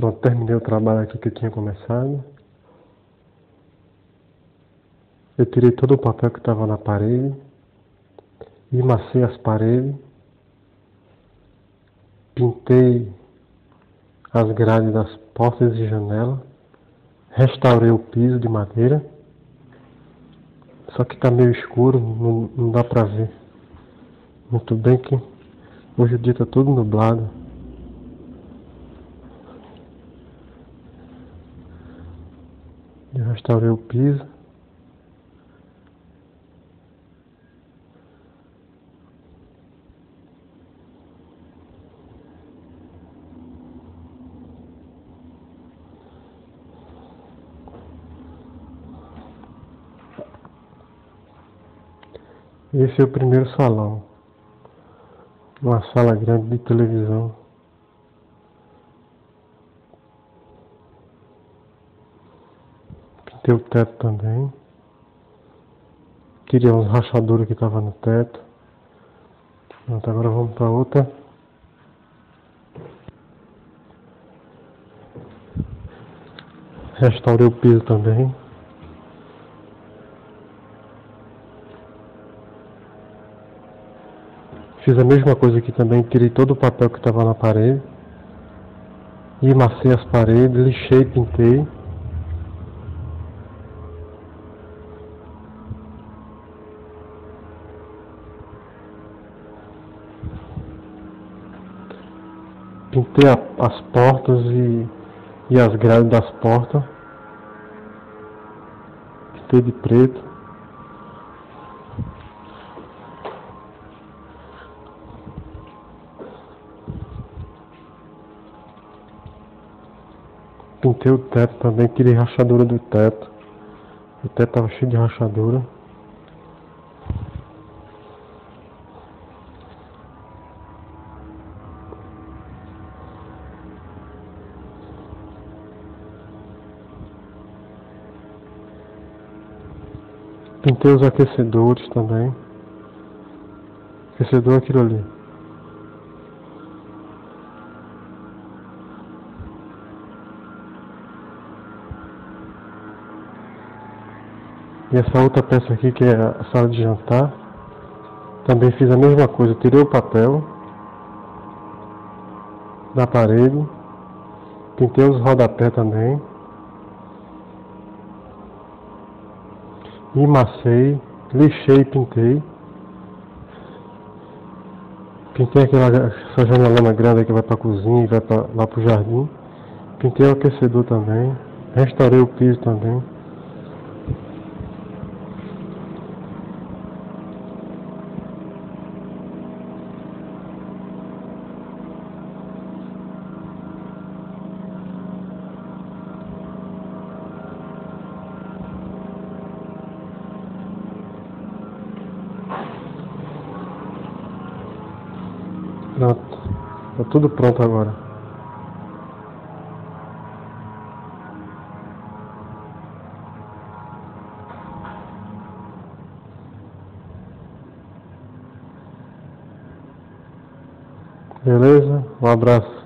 Pronto, terminei o trabalho aqui que eu tinha começado. Eu tirei todo o papel que estava na parede, emacei as paredes, pintei as grades das portas e janelas, restaurei o piso de madeira, só que está meio escuro, não dá para ver muito bem que hoje o dia está todo nublado. Eu restaurei o piso. Esse é o primeiro salão, uma sala grande de televisão. Pintei o teto também. Tirei uns rachaduras que estavam no teto. Pronto, agora vamos para outra. Restaurei o piso também. Fiz a mesma coisa aqui também, tirei todo o papel que estava na parede. Emacei as paredes, lixei, pintei. Pintei as portas e as grades das portas. Pintei de preto. Pintei o teto também, tirei rachadura do teto. O teto estava cheio de rachadura. Pintei os aquecedores também. Aquecedor é aquilo ali. E essa outra peça aqui, que é a sala de jantar, também fiz a mesma coisa. Tirei o papel da parede. Pintei os rodapés também. Emacei, lixei e pintei. Pintei essa janelona grande que vai para a cozinha e vai lá para o jardim. Pintei o aquecedor também. Restaurei o piso também. Pronto, tá tudo pronto agora. Beleza? Um abraço.